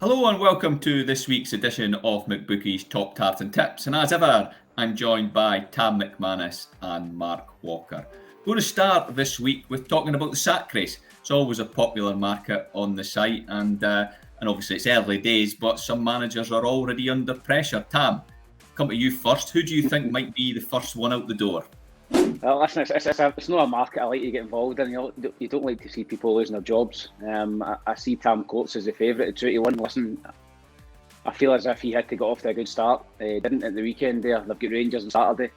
Hello and welcome to this week's edition of McBookie's Top Tartan Tips. And as ever, I'm joined by Tam McManus and Mark Walker. We're going to start this week with talking about the sack race. It's always a popular market on the site, and obviously it's early days, but some managers are already under pressure. Tam, come to you first. Who do you think might be the first one out the door? Well, listen, it's not a market I like to get involved in. You don't like to see people losing their jobs. I see Tam Coates as the favourite at 2-1. Listen, I feel as if he had to get off to a good start. Didn't at the weekend there. They've got Rangers on Saturday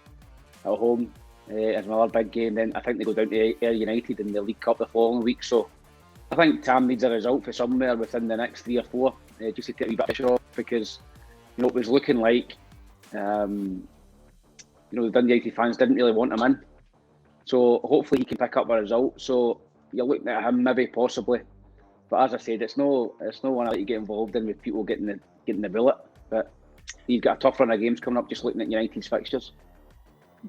at home. It's another big game. Then I think they go down to Ayr United in the League Cup the following week. So I think Tam needs a result for somewhere within the next 3 or 4 just to take a wee bit of pressure off, because it was looking like the Dundee United fans didn't really want him in. So hopefully he can pick up a result. So you're looking at him maybe, possibly. But as I said, it's no one I like to get involved in with people getting the bullet. But you've got a tough run of games coming up just looking at United's fixtures.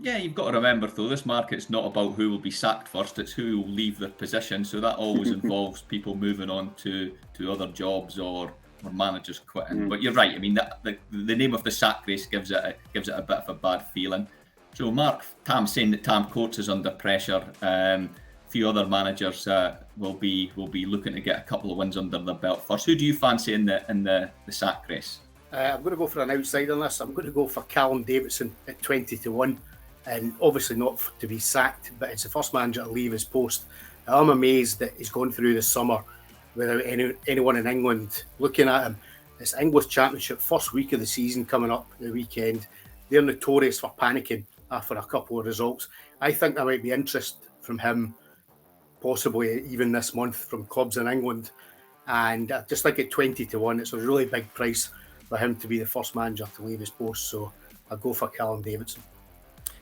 Yeah, you've got to remember though, this market's not about who will be sacked first, it's who will leave their position. So that always involves people moving on to other jobs or managers quitting. But you're right. I mean, the name of the sack race gives it a bit of a bad feeling. So Mark, Tam's saying that Tam Coates is under pressure. A few other managers will be looking to get a couple of wins under their belt first. Who do you fancy in the sack race? I'm going to go for an outside on this. I'm going to go for Callum Davidson at 20-1, and obviously not to be sacked, but it's the first manager to leave his post. I'm amazed that he's gone through the summer without anyone in England looking at him. It's English Championship, first week of the season coming up the weekend. They're notorious for panicking after a couple of results. I think there might be interest from him, possibly even this month, from clubs in England. And I just think at 20-1, it's a really big price for him to be the first manager to leave his post. So I'll go for Callum Davidson.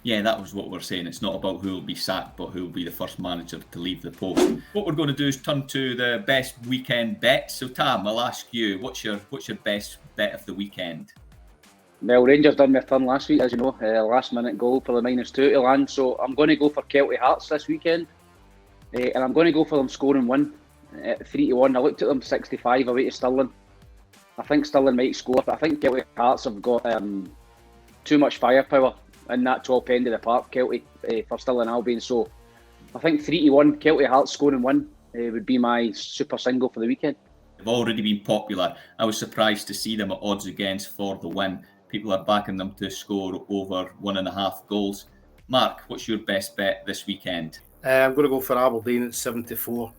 Yeah, that was what we're saying. It's not about who will be sacked, but who will be the first manager to leave the post. What we're going to do is turn to the best weekend bets. So Tam, I'll ask you, what's your best bet of the weekend? Well, Rangers done their turn last week, as you know, last minute goal for the -2 to land. So I'm going to go for Celtic Hearts this weekend, and I'm going to go for them scoring 1 at 3-1. I looked at them 65 away to Stirling. I think Stirling might score, but I think Celtic Hearts have got too much firepower in that top end of the park, Celtic, for Stirling Albion. So I think 3-1, Celtic Hearts scoring 1 would be my super single for the weekend. They've already been popular. I was surprised to see them at odds against for the win. People are backing them to score over 1.5 goals. Mark, what's your best bet this weekend? I'm going to go for Aberdeen at 7-4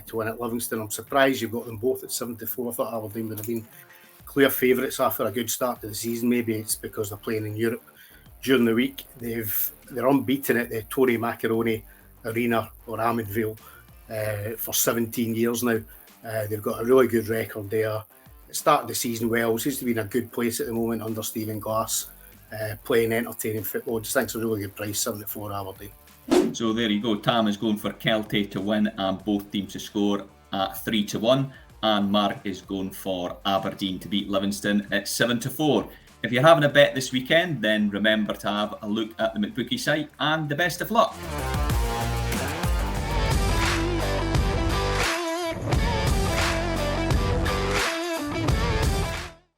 to win at Livingston. I'm surprised you've got them both at 7-4. I thought Aberdeen would have been clear favourites after a good start to the season. Maybe it's because they're playing in Europe during the week. They're unbeaten at the Tony Macaroni Arena or Ammanville for 17 years now. They've got a really good record there. Started the season well. Seems to be in a good place at the moment under Stephen Glass, playing entertaining football. Just think it's a really good price, 7-4 Aberdeen. So there you go. Tam is going for Celtic to win and both teams to score at 3-1, and Mark is going for Aberdeen to beat Livingston at 7-4. If you're having a bet this weekend, then remember to have a look at the McBookie site, and the best of luck.